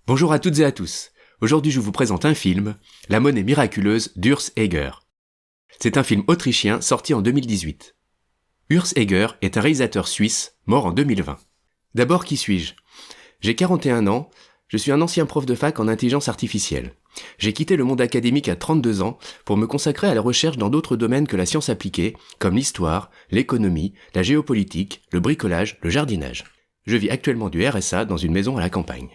Bonjour à toutes et à tous. Aujourd'hui, je vous présente un film, La monnaie miraculeuse d'Urs Eger. C'est un film autrichien sorti en 2018. Urs Eger est un réalisateur suisse, mort en 2020. D'abord, qui suis-je ? J'ai 41 ans, je suis un ancien prof de fac en intelligence artificielle. J'ai quitté le monde académique à 32 ans pour me consacrer à la recherche dans d'autres domaines que la science appliquée, comme l'histoire, l'économie, la géopolitique, le bricolage, le jardinage. Je vis actuellement du RSA dans une maison à la campagne.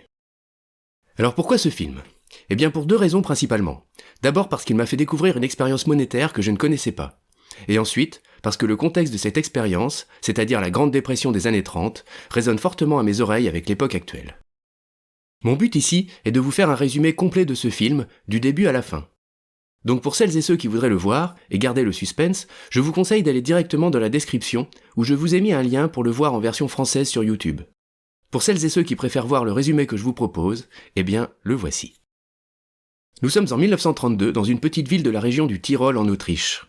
Alors pourquoi ce film ? Eh bien pour deux raisons principalement. D'abord parce qu'il m'a fait découvrir une expérience monétaire que je ne connaissais pas. Et ensuite, parce que le contexte de cette expérience, c'est-à-dire la Grande Dépression des années 30, résonne fortement à mes oreilles avec l'époque actuelle. Mon but ici est de vous faire un résumé complet de ce film, du début à la fin. Donc pour celles et ceux qui voudraient le voir, et garder le suspense, je vous conseille d'aller directement dans la description, où je vous ai mis un lien pour le voir en version française sur YouTube. Pour celles et ceux qui préfèrent voir le résumé que je vous propose, eh bien, le voici. Nous sommes en 1932 dans une petite ville de la région du Tyrol en Autriche.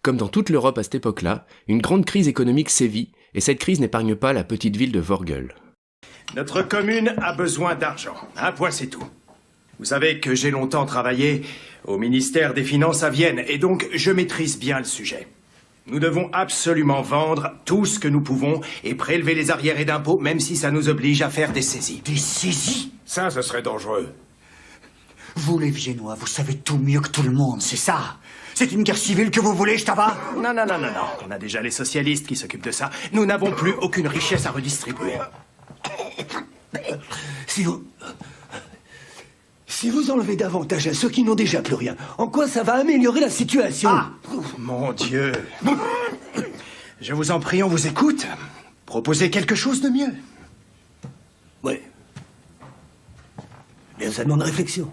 Comme dans toute l'Europe à cette époque-là, une grande crise économique sévit, et cette crise n'épargne pas la petite ville de Vorgel. Notre commune a besoin d'argent. Un point, c'est tout. Vous savez que j'ai longtemps travaillé au ministère des Finances à Vienne, et donc je maîtrise bien le sujet. Nous devons absolument vendre tout ce que nous pouvons et prélever les arriérés d'impôts, même si ça nous oblige à faire des saisies. Des saisies ? Ça, ce serait dangereux. Vous, les Viennois, vous savez tout mieux que tout le monde, c'est ça ? C'est une guerre civile que vous voulez, je t'abats ? Non. On a déjà les socialistes qui s'occupent de ça. Nous n'avons plus aucune richesse à redistribuer. Si vous enlevez davantage à ceux qui n'ont déjà plus rien, en quoi ça va améliorer la situation ? Ah, mon Dieu. Je vous en prie, on vous écoute. Proposez quelque chose de mieux. Ouais. Bien, ça demande réflexion.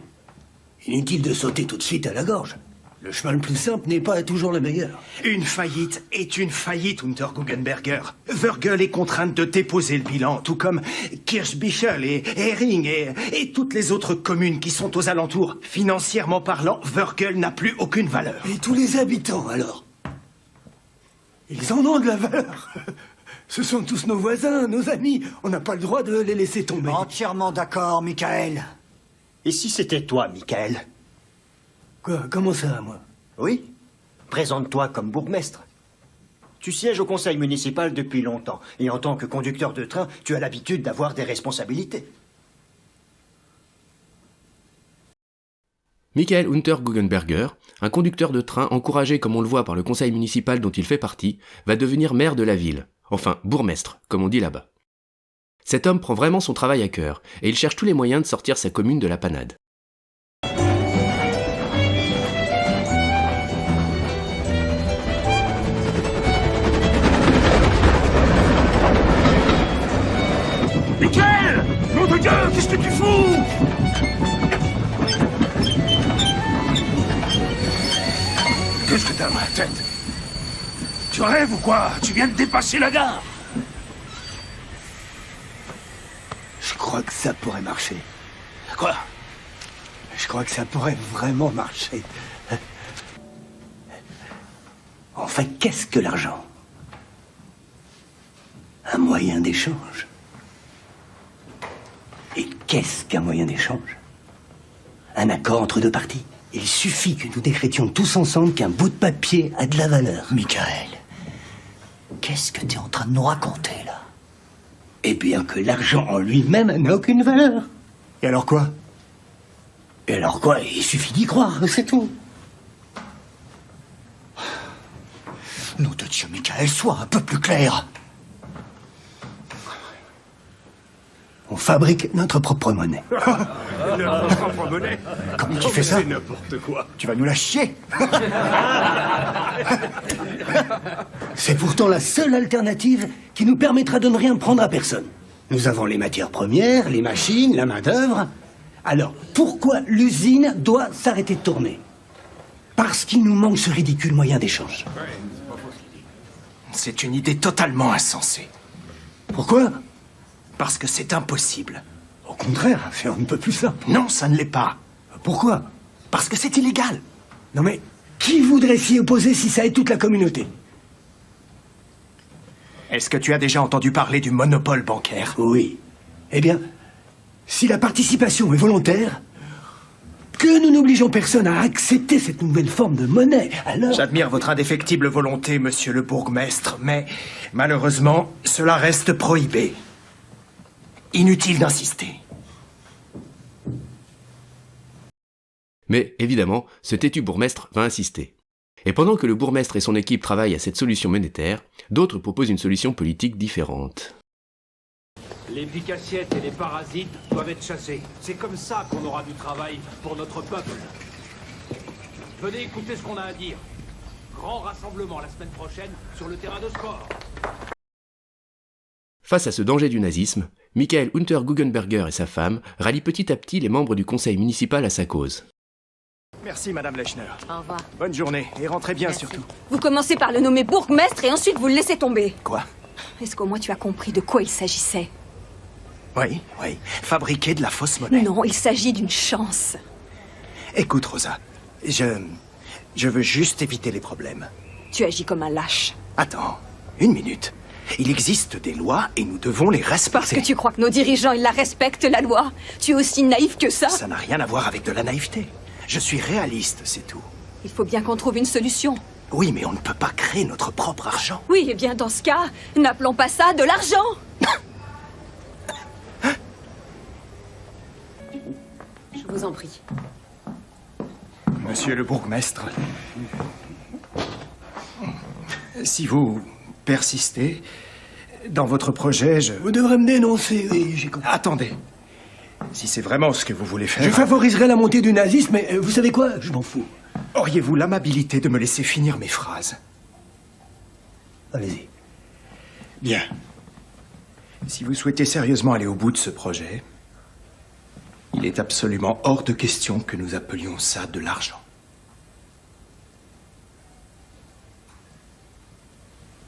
Inutile de sauter tout de suite à la gorge. Le chemin le plus simple n'est pas toujours le meilleur. Une faillite est une faillite, Unter Guggenberger. Vorgel est contrainte de déposer le bilan, tout comme Kirchbichel et Hering et toutes les autres communes qui sont aux alentours. Financièrement parlant, Vorgel n'a plus aucune valeur. Et tous les habitants, alors ? Ils en ont de la valeur. Ce sont tous nos voisins, nos amis. On n'a pas le droit de les laisser tomber. Entièrement d'accord, Michael. Et si c'était toi, Michael ? Quoi ? Comment ça, moi ? Oui. Présente-toi comme bourgmestre. Tu sièges au conseil municipal depuis longtemps, et en tant que conducteur de train, tu as l'habitude d'avoir des responsabilités. Michael Unter Guggenberger, un conducteur de train encouragé comme on le voit par le conseil municipal dont il fait partie, va devenir maire de la ville. Enfin, bourgmestre, comme on dit là-bas. Cet homme prend vraiment son travail à cœur, et il cherche tous les moyens de sortir sa commune de la panade. Michael! Nom de Dieu, qu'est-ce que tu fous? Qu'est-ce que t'as dans la tête? Tu rêves ou quoi? Tu viens de dépasser la gare! Je crois que ça pourrait marcher. Quoi? Je crois que ça pourrait vraiment marcher. En fait, qu'est-ce que l'argent ? Un moyen d'échange. Et qu'est-ce qu'un moyen d'échange ? Un accord entre deux parties. Il suffit que nous décrétions tous ensemble qu'un bout de papier a de la valeur. Michael, qu'est-ce que t'es en train de nous raconter, là ? Eh bien que l'argent en lui-même n'a aucune valeur. Et alors quoi ? Et alors quoi ? Il suffit d'y croire, c'est tout. Nom de Dieu, Michael, sois un peu plus clair. On fabrique notre propre monnaie. Notre propre monnaie. Comment tu fais ça ? C'est n'importe quoi. Tu vas nous la chier. C'est pourtant la seule alternative qui nous permettra de ne rien prendre à personne. Nous avons les matières premières, les machines, la main-d'œuvre. Alors, pourquoi l'usine doit s'arrêter de tourner ? Parce qu'il nous manque ce ridicule moyen d'échange. C'est une idée totalement insensée. Pourquoi ? Parce que c'est impossible. Au contraire, c'est un peu plus simple. Non, ça ne l'est pas. Pourquoi ? Parce que c'est illégal. Non mais, qui voudrait s'y opposer si ça aide toute la communauté ? Est-ce que tu as déjà entendu parler du monopole bancaire? Oui. Eh bien, Si la participation est volontaire, que nous n'obligeons personne à accepter cette nouvelle forme de monnaie, alors... J'admire votre indéfectible volonté, monsieur le bourgmestre, mais malheureusement, cela reste prohibé. Inutile d'insister. Mais évidemment, ce têtu bourgmestre va insister. Et pendant que le bourgmestre et son équipe travaillent à cette solution monétaire, d'autres proposent une solution politique différente. Les picassiettes et les parasites doivent être chassés. C'est comme ça qu'on aura du travail pour notre peuple. Venez écouter ce qu'on a à dire. Grand rassemblement la semaine prochaine sur le terrain de sport. Face à ce danger du nazisme, Michael Hunter-Guggenberger et sa femme rallient petit à petit les membres du conseil municipal à sa cause. Merci, Madame Lechner. Au revoir. Bonne journée, et rentrez bien surtout. Vous commencez par le nommer bourgmestre et ensuite vous le laissez tomber. Quoi? Est-ce qu'au moins tu as compris de quoi il s'agissait? Oui, fabriquer de la fausse monnaie. Non, il s'agit d'une chance. Écoute, Rosa, je veux juste éviter les problèmes. Tu agis comme un lâche. Attends, une minute. Il existe des lois et nous devons les respecter. Parce que tu crois que nos dirigeants, ils la respectent, la loi? Tu es aussi naïf que ça? Ça n'a rien à voir avec de la naïveté. Je suis réaliste, c'est tout. Il faut bien qu'on trouve une solution. Oui, mais on ne peut pas créer notre propre argent. Oui, et bien dans ce cas, n'appelons pas ça de l'argent. Je vous en prie. Monsieur le bourgmestre, si vous persistez dans votre projet, Vous devrez me dénoncer, oui, j'ai compris. Attendez. Si c'est vraiment ce que vous voulez faire... Je favoriserai la montée du nazisme, mais vous savez quoi? Je m'en fous. Auriez-vous l'amabilité de me laisser finir mes phrases? Allez-y. Bien. Si vous souhaitez sérieusement aller au bout de ce projet, il est absolument hors de question que nous appelions ça de l'argent.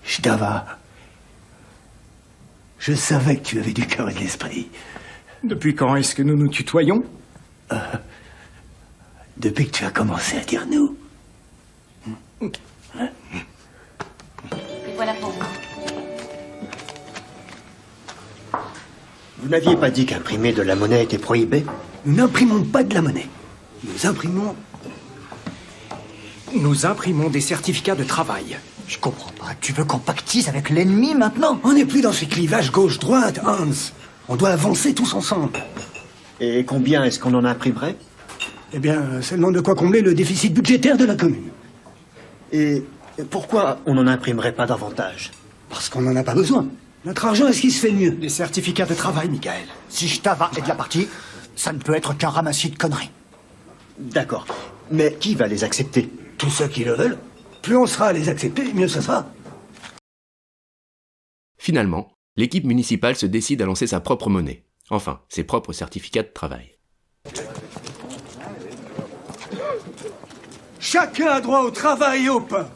Shtava, je savais que tu avais du cœur et de l'esprit. Depuis quand est-ce que nous nous tutoyons? Depuis que tu as commencé à dire nous. Et voilà pour vous. Vous n'aviez pas dit qu'imprimer de la monnaie était prohibé? Nous n'imprimons pas de la monnaie. Nous imprimons... Nous imprimons des certificats de travail. Je comprends pas. Tu veux qu'on pactise avec l'ennemi maintenant? On n'est plus dans ces clivages gauche-droite, Hans. On doit avancer tous ensemble. Et combien est-ce qu'on en imprimerait? Eh bien, seulement de quoi combler le déficit budgétaire de la commune. Et pourquoi on n'en imprimerait pas davantage? Parce qu'on n'en a pas besoin. Notre argent est ce qui se fait de mieux. Des certificats de travail, Michael. Si Shtava est de la partie, ça ne peut être qu'un ramassis de conneries. D'accord. Mais qui va les accepter? Tous ceux qui le veulent. Plus on sera à les accepter, mieux ça sera. Finalement, l'équipe municipale se décide à lancer sa propre monnaie. Enfin, ses propres certificats de travail. Chacun a droit au travail et au pain.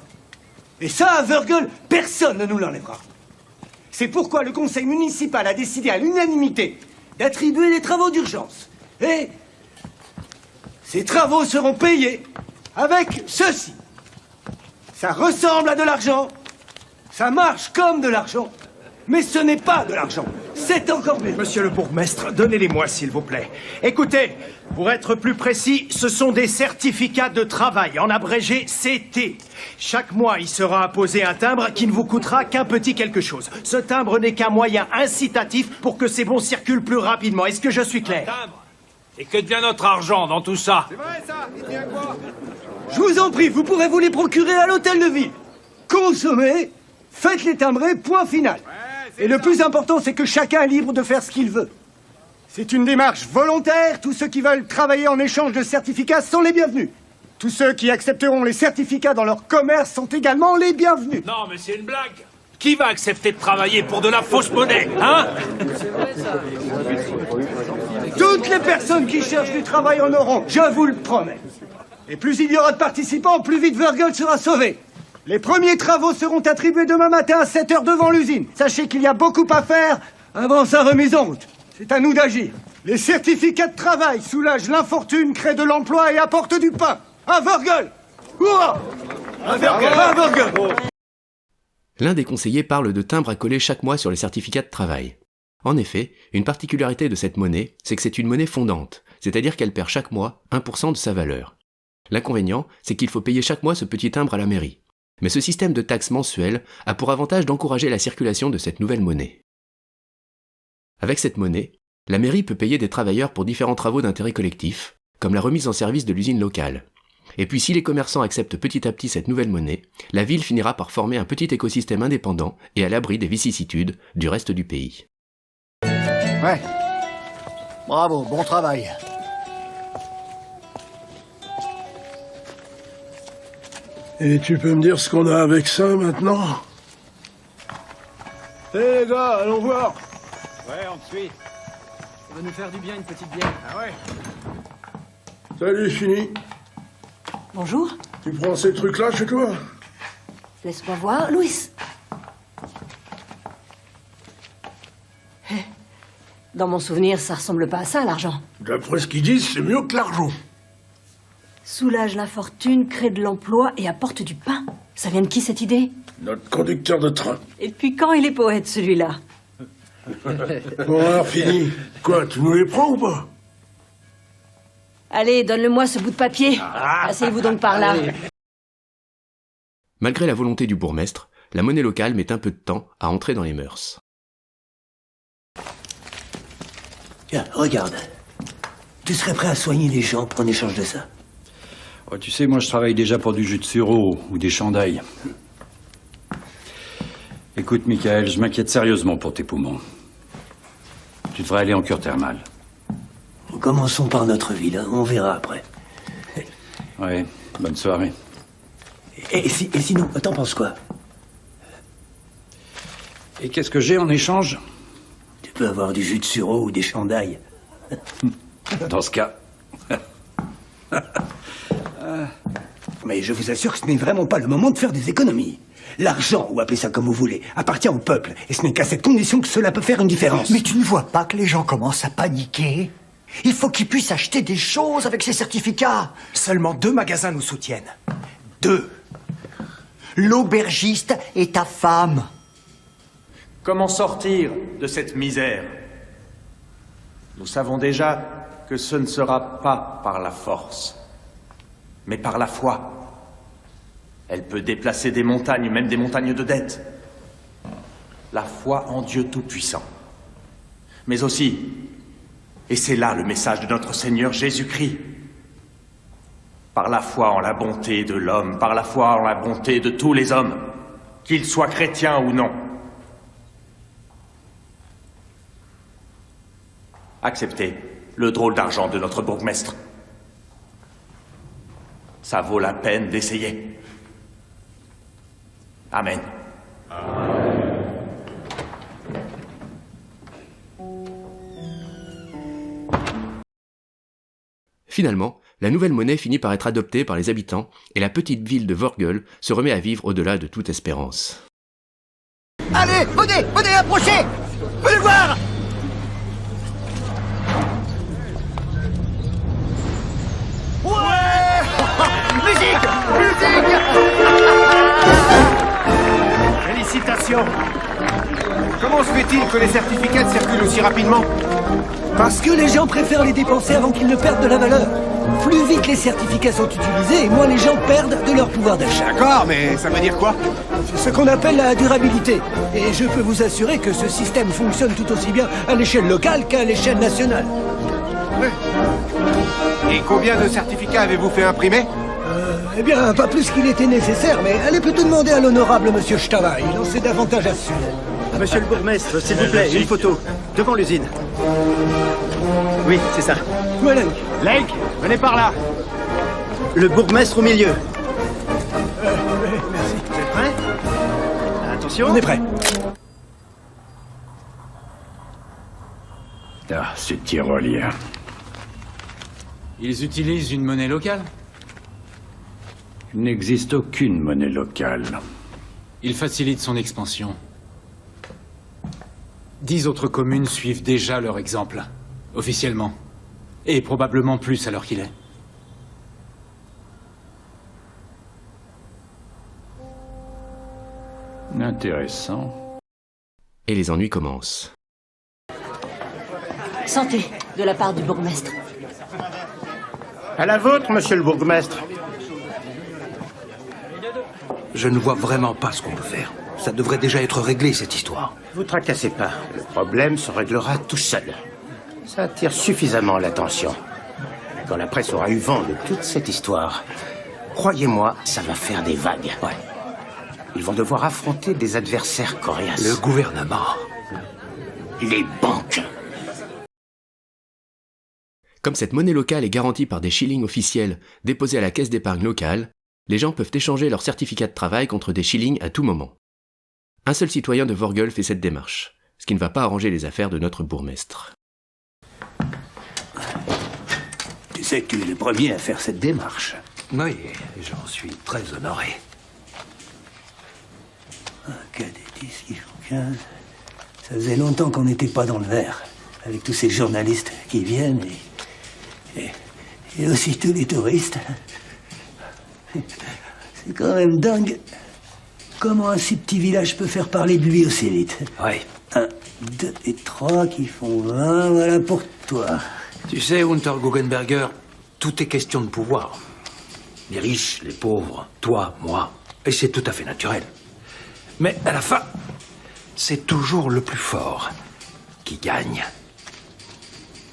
Et ça, à Wörgl, personne ne nous l'enlèvera. C'est pourquoi le conseil municipal a décidé à l'unanimité d'attribuer les travaux d'urgence. Et ces travaux seront payés avec ceci. Ça ressemble à de l'argent, ça marche comme de l'argent, mais ce n'est pas de l'argent. C'est encore mieux. Monsieur le bourgmestre, donnez-les-moi, s'il vous plaît. Écoutez, pour être plus précis, ce sont des certificats de travail, en abrégé CT. Chaque mois, il sera apposé un timbre qui ne vous coûtera qu'un petit quelque chose. Ce timbre n'est qu'un moyen incitatif pour que ces bons circulent plus rapidement. Est-ce que je suis clair? Timbre. Et que devient notre argent dans tout ça? Je vous en prie, vous pourrez vous les procurer à l'hôtel de ville. Consommez, faites-les timbrer, point final. Et le plus important, c'est que chacun est libre de faire ce qu'il veut. C'est une démarche volontaire. Tous ceux qui veulent travailler en échange de certificats sont les bienvenus. Tous ceux qui accepteront les certificats dans leur commerce sont également les bienvenus. Non, mais c'est une blague. Qui va accepter de travailler pour de la fausse monnaie, hein? Toutes les personnes qui cherchent du travail en auront, je vous le promets. Et plus il y aura de participants, plus vite Wörgl sera sauvé. Les premiers travaux seront attribués demain matin à 7 heures devant l'usine. Sachez qu'il y a beaucoup à faire avant sa remise en route. C'est à nous d'agir. Les certificats de travail soulagent l'infortune, créent de l'emploi et apportent du pain. À Wörgl! Hurrah! À Wörgl! L'un des conseillers parle de timbres à coller chaque mois sur les certificats de travail. En effet, une particularité de cette monnaie, c'est que c'est une monnaie fondante, c'est-à-dire qu'elle perd chaque mois 1% de sa valeur. L'inconvénient, c'est qu'il faut payer chaque mois ce petit timbre à la mairie. Mais ce système de taxe mensuelle a pour avantage d'encourager la circulation de cette nouvelle monnaie. Avec cette monnaie, la mairie peut payer des travailleurs pour différents travaux d'intérêt collectif, comme la remise en service de l'usine locale. Et puis si les commerçants acceptent petit à petit cette nouvelle monnaie, la ville finira par former un petit écosystème indépendant et à l'abri des vicissitudes du reste du pays. Ouais. Bravo, bon travail. Et tu peux me dire ce qu'on a avec ça maintenant? Hé les gars, allons voir. Ouais, on te suit. Ça va nous faire du bien une petite bière. Ah ouais? Salut, fini. Bonjour. Tu prends ces trucs-là chez toi? Laisse-moi voir. Louis. Dans mon souvenir, ça ressemble pas à ça, l'argent. D'après ce qu'ils disent, c'est mieux que l'argent. Soulage la fortune, crée de l'emploi et apporte du pain. Ça vient de qui, cette idée? Notre conducteur de train. Et depuis quand il est poète, celui-là? Bon alors, fini. Quoi, tu nous les prends ou pas? Allez, donne-le-moi ce bout de papier. Asseyez-vous donc par là. Malgré la volonté du bourgmestre, la monnaie locale met un peu de temps à entrer dans les mœurs. Tiens, regarde. Tu serais prêt à soigner les gens en échange de ça? Oh, tu sais, moi je travaille déjà pour du jus de sureau ou des chandails. Écoute, Michael, je m'inquiète sérieusement pour tes poumons. Tu devrais aller en cure thermale. Commençons par notre ville, hein, on verra après. Ouais, bonne soirée. Et sinon, t'en penses quoi? Et qu'est-ce que j'ai en échange? Tu peux avoir du jus de sureau ou des chandails. Dans ce cas... Mais je vous assure que ce n'est vraiment pas le moment de faire des économies. L'argent, ou appelez ça comme vous voulez, appartient au peuple. Et ce n'est qu'à cette condition que cela peut faire une différence. Mais tu ne vois pas que les gens commencent à paniquer? Il faut qu'ils puissent acheter des choses avec ces certificats. Seulement 2 magasins nous soutiennent. 2. L'aubergiste et ta femme. Comment sortir de cette misère? Nous savons déjà que ce ne sera pas par la force, mais par la foi. Elle peut déplacer des montagnes, même des montagnes de dettes. La foi en Dieu Tout-Puissant. Mais aussi, et c'est là le message de notre Seigneur Jésus-Christ, par la foi en la bonté de l'homme, par la foi en la bonté de tous les hommes, qu'ils soient chrétiens ou non. Acceptez le drôle d'argent de notre bourgmestre. Ça vaut la peine d'essayer. Amen. Finalement, la nouvelle monnaie finit par être adoptée par les habitants et la petite ville de Vorgel se remet à vivre au-delà de toute espérance. Allez, venez, approchez. Venez voir. Musique. Félicitations. Comment se fait-il que les certificats circulent aussi rapidement? Parce que les gens préfèrent les dépenser avant qu'ils ne perdent de la valeur. Plus vite les certificats sont utilisés, et moins les gens perdent de leur pouvoir d'achat. D'accord, mais ça veut dire quoi? C'est ce qu'on appelle la durabilité. Et je peux vous assurer que ce système fonctionne tout aussi bien à l'échelle locale qu'à l'échelle nationale. Et combien de certificats avez-vous fait imprimer? Eh bien, pas plus qu'il était nécessaire, mais allez plutôt demander à l'honorable monsieur Stava. Il en sait davantage à ce sujet. Monsieur le bourgmestre, s'il vous plaît, une photo. Devant l'usine. Oui, c'est ça. Ouais, Lenk. Lenk, venez par là. Le bourgmestre au milieu. Merci. Vous êtes prêts? Attention. On est prêt. Ah, ces tyroliens. Ils utilisent une monnaie locale? Il n'existe aucune monnaie locale. Ils facilitent son expansion. 10 autres communes suivent déjà leur exemple, officiellement. Et probablement plus à l'heure qu'il est. Intéressant. Et les ennuis commencent. Santé, de la part du bourgmestre. À la vôtre, monsieur le bourgmestre. Je ne vois vraiment pas ce qu'on peut faire. Ça devrait déjà être réglé, cette histoire. Vous tracassez pas. Le problème se réglera tout seul. Ça attire suffisamment l'attention. Quand la presse aura eu vent de toute cette histoire, croyez-moi, ça va faire des vagues. Ouais. Ils vont devoir affronter des adversaires coriaces. Le gouvernement. Les banques. Comme cette monnaie locale est garantie par des shillings officiels déposés à la caisse d'épargne locale, les gens peuvent échanger leur certificat de travail contre des shillings à tout moment. Un seul citoyen de Vorgel fait cette démarche, ce qui ne va pas arranger les affaires de notre bourgmestre. Tu sais que tu es le premier à faire cette démarche. Oui, j'en suis très honoré. 1, 4, 10, 15... Ça faisait longtemps qu'on n'était pas dans le vert, avec tous ces journalistes qui viennent et aussi tous les touristes. C'est quand même dingue comment un si petit village peut faire parler de lui aussi vite. Oui. 1, 2 et 3 qui font 20, voilà pour toi. Tu sais, Unterguggenberger, tout est question de pouvoir. Les riches, les pauvres, toi, moi, et c'est tout à fait naturel. Mais à la fin, c'est toujours le plus fort qui gagne.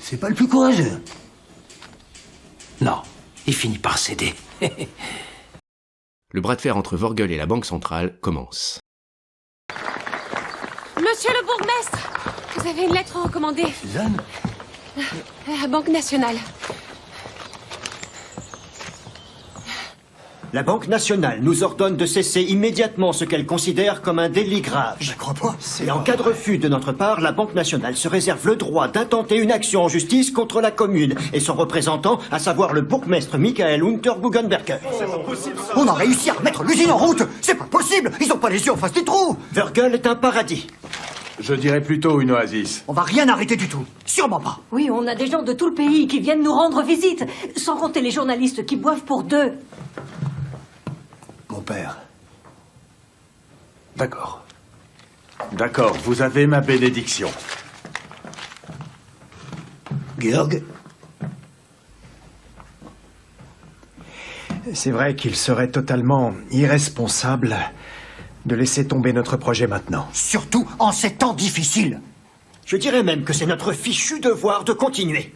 C'est pas le plus courageux. Non, il finit par céder. Le bras de fer entre Vorgel et la Banque centrale commence. Monsieur le bourgmestre, vous avez une lettre recommandée. Suzanne ? La Banque nationale. La Banque nationale nous ordonne de cesser immédiatement ce qu'elle considère comme un délit grave. Je crois pas. Et en cas de refus de notre part, la Banque nationale se réserve le droit d'intenter une action en justice contre la commune et son représentant, à savoir le bourgmestre Michael Unterguggenberger. On a réussi à remettre l'usine en route. C'est pas possible. Ils ont pas les yeux en face des trous. Vorgel est un paradis. Je dirais plutôt une oasis. On va rien arrêter du tout. Sûrement pas. Oui, on a des gens de tout le pays qui viennent nous rendre visite, sans compter les journalistes qui boivent pour 2. Mon père. D'accord. D'accord, vous avez ma bénédiction. Georg ? C'est vrai qu'il serait totalement irresponsable de laisser tomber notre projet maintenant. Surtout en ces temps difficiles. Je dirais même que c'est notre fichu devoir de continuer.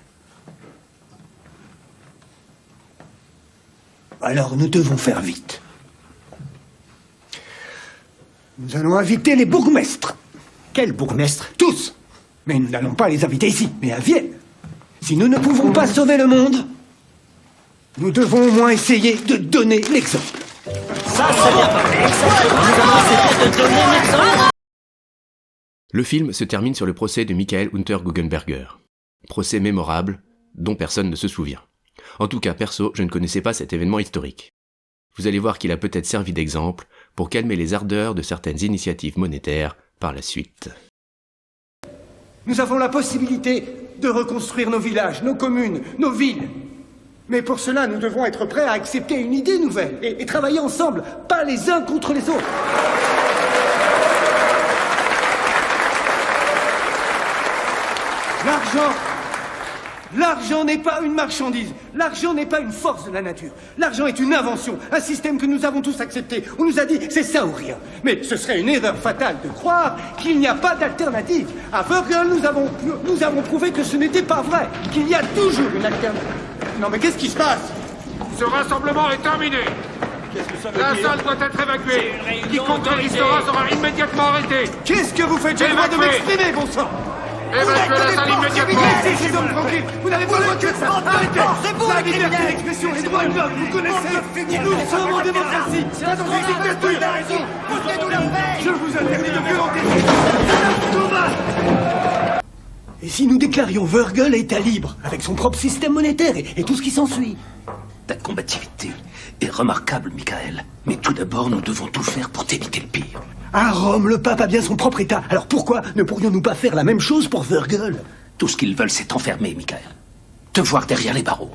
Alors nous devons faire vite. Nous allons inviter les bourgmestres. Quel bourgmestre? Tous. Mais nous n'allons pas les inviter ici, mais à Vienne. Si nous ne pouvons pas sauver le monde, nous devons au moins essayer de donner l'exemple. Ça, c'est bien parlé. Nous allons essayer de donner l'exemple. Le film se termine sur le procès de Michael Unterguggenberger. Procès mémorable, dont personne ne se souvient. En tout cas, perso, je ne connaissais pas cet événement historique. Vous allez voir qu'il a peut-être servi d'exemple pour calmer les ardeurs de certaines initiatives monétaires par la suite. Nous avons la possibilité de reconstruire nos villages, nos communes, nos villes. Mais pour cela, nous devons être prêts à accepter une idée nouvelle et travailler ensemble, pas les uns contre les autres. L'argent n'est pas une marchandise. L'argent n'est pas une force de la nature. L'argent est une invention, un système que nous avons tous accepté. On nous a dit c'est ça ou rien. Mais ce serait une erreur fatale de croire qu'il n'y a pas d'alternative. À Vorgel, nous avons prouvé que ce n'était pas vrai, qu'il y a toujours une alternative. Non mais qu'est-ce qui se passe? Ce rassemblement est terminé. Qu'est-ce que ça veut La dire? salle doit être évacuée. Quiconque résistera sera immédiatement arrêté. Qu'est-ce que vous faites? J'ai le droit de m'exprimer, bon sang. Évacuez la salle immédiatement. Laissez ces hommes tranquilles. Vous n'avez pas le droit de ça. Arrêtez. Ça, la liberté d'expression, les droits de l'homme, vous connaissez. Nous sommes en démocratie. Pas dans une dictature. Je vous interdis de violenter. Et si nous déclarions Vorgel État libre, avec son propre système monétaire et tout ce qui s'ensuit? Ta combativité est remarquable, Michael. Mais tout d'abord, nous devons tout faire pour t'éviter le pire. À Rome, le pape a bien son propre État. Alors pourquoi ne pourrions-nous pas faire la même chose pour Vorgel? Tout ce qu'ils veulent, c'est t'enfermer, Michael. Te voir derrière les barreaux.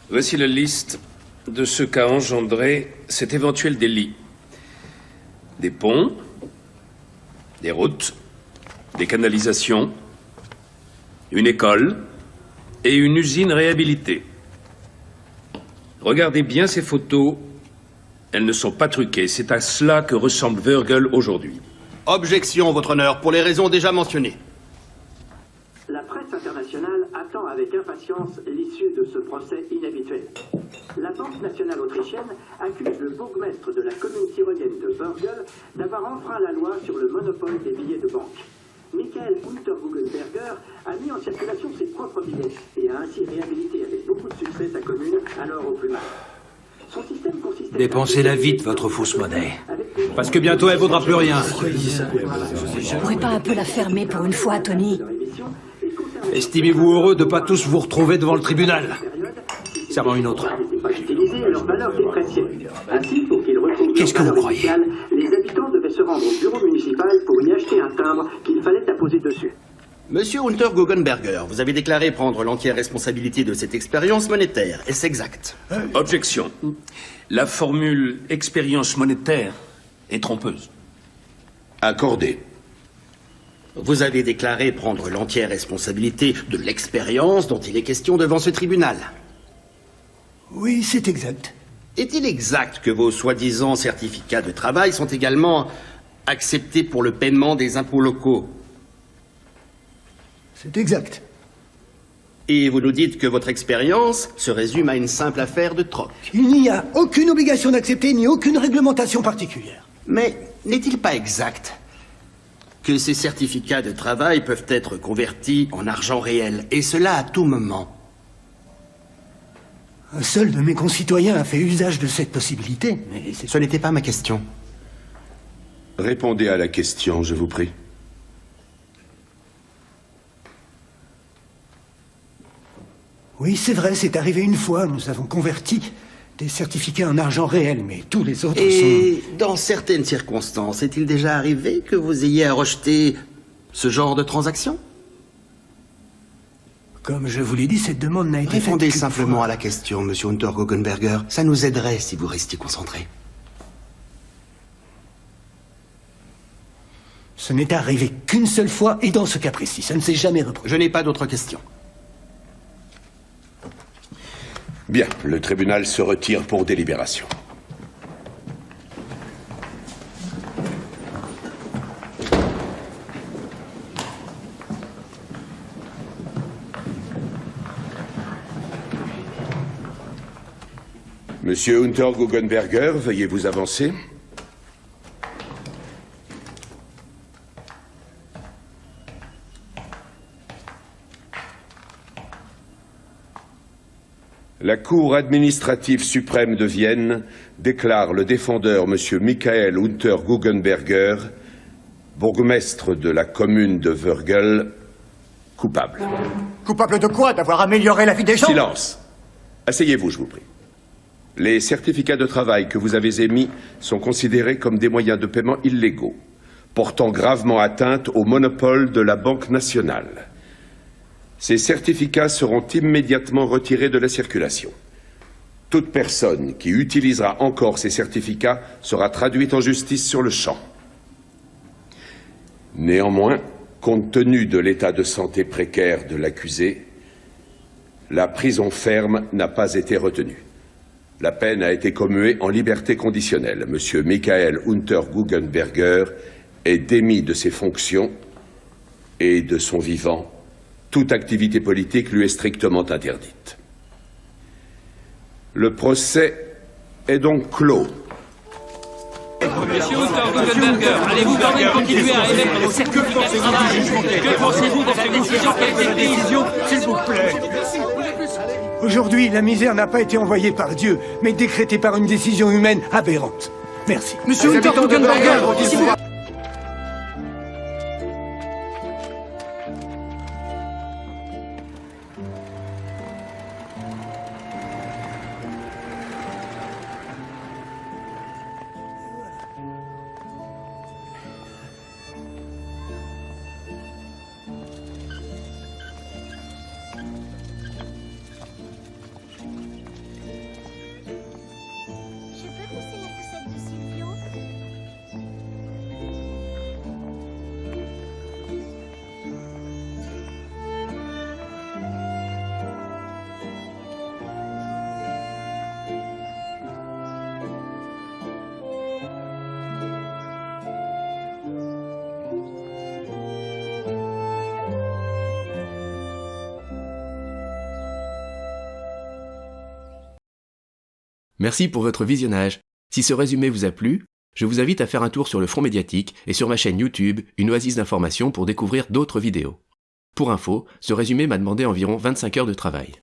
Voici la liste de ce qu'a engendré cet éventuel délit. Des ponts, des routes, des canalisations, une école et une usine réhabilitée. Regardez bien ces photos. Elles ne sont pas truquées. C'est à cela que ressemble Vurgel aujourd'hui. Objection, Votre Honneur, pour les raisons déjà mentionnées. La presse internationale attend avec impatience l'issue de ce procès inhabituel. La Banque nationale autrichienne accuse le bourgmestre de la commune tyrolienne de Vurgel d'avoir enfreint la loi sur le monopole des billets de banque. Michael Unterguggenberger a mis en circulation ses propres billets et a ainsi réhabilité avec beaucoup de succès sa commune, alors au plus mal. Son système consistait... Dépensez-la vite, votre fausse monnaie. Parce que bientôt, elle vaudra plus rien. Je pourrais pas un peu la fermer pour une fois, Tony? Estimez-vous heureux de pas tous vous retrouver devant le tribunal. Servant une autre. Qu'est-ce que vous croyez? Les habitants devaient se rendre au bureau municipal pour y acheter un timbre qu'il fallait apposer dessus. Monsieur Unterguggenberger, vous avez déclaré prendre l'entière responsabilité de cette expérience monétaire. Est-ce exact? Objection. La formule expérience monétaire est trompeuse. Accordé. Vous avez déclaré prendre l'entière responsabilité de l'expérience dont il est question devant ce tribunal. Oui, c'est exact. Est-il exact que vos soi-disant certificats de travail sont également acceptés pour le paiement des impôts locaux? C'est exact. Et vous nous dites que votre expérience se résume à une simple affaire de troc. Il n'y a aucune obligation d'accepter ni aucune réglementation particulière. Mais n'est-il pas exact que ces certificats de travail peuvent être convertis en argent réel, et cela à tout moment? Un seul de mes concitoyens a fait usage de cette possibilité. Mais ce n'était pas ma question. Répondez à la question, je vous prie. Oui, c'est vrai, c'est arrivé une fois. Nous avons converti des certificats en argent réel, mais tous les autres Et dans certaines circonstances, est-il déjà arrivé que vous ayez à rejeter ce genre de transaction? Comme je vous l'ai dit, cette demande n'a été faite Répondez qu'une simplement fois. à la question, monsieur Unterguggenberger. Ça nous aiderait si vous restiez concentré. Ce n'est arrivé qu'une seule fois, et dans ce cas précis, ça ne s'est jamais reproduit. Je n'ai pas d'autres questions. Bien, le tribunal se retire pour délibération. Monsieur Unterguggenberger, veuillez vous avancer. La Cour administrative suprême de Vienne déclare le défendeur Monsieur Michael Unterguggenberger, bourgmestre de la commune de Vurgel, coupable. Coupable de quoi? D'avoir amélioré la vie des gens? Silence. Asseyez-vous, je vous prie. Les certificats de travail que vous avez émis sont considérés comme des moyens de paiement illégaux, portant gravement atteinte au monopole de la Banque nationale. Ces certificats seront immédiatement retirés de la circulation. Toute personne qui utilisera encore ces certificats sera traduite en justice sur le champ. Néanmoins, compte tenu de l'état de santé précaire de l'accusé, la prison ferme n'a pas été retenue. La peine a été commuée en liberté conditionnelle. Monsieur Michael Unterguggenberger est démis de ses fonctions et de son vivant. Toute activité politique lui est strictement interdite. Le procès est donc clos. Monsieur Unterguggenberger, allez-vous quand même continuer à émettre vos certificats de travail? Que pensez-vous de cette décision qui a été prise? S'il vous plaît. Aujourd'hui, la misère n'a pas été envoyée par Dieu, mais décrétée par une décision humaine aberrante. Merci. Monsieur Unterguggenberger, Merci pour votre visionnage. Si ce résumé vous a plu, je vous invite à faire un tour sur le front médiatique et sur ma chaîne YouTube, une oasis d'information pour découvrir d'autres vidéos. Pour info, ce résumé m'a demandé environ 25 heures de travail.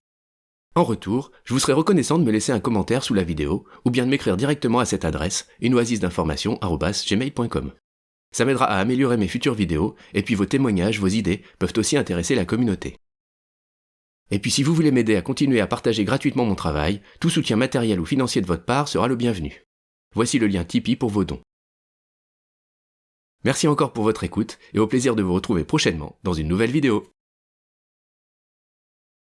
En retour, je vous serai reconnaissant de me laisser un commentaire sous la vidéo ou bien de m'écrire directement à cette adresse, uneoasisinformation@gmail.com. Ça m'aidera à améliorer mes futures vidéos, et puis vos témoignages, vos idées peuvent aussi intéresser la communauté. Et puis si vous voulez m'aider à continuer à partager gratuitement mon travail, tout soutien matériel ou financier de votre part sera le bienvenu. Voici le lien Tipeee pour vos dons. Merci encore pour votre écoute, et au plaisir de vous retrouver prochainement dans une nouvelle vidéo.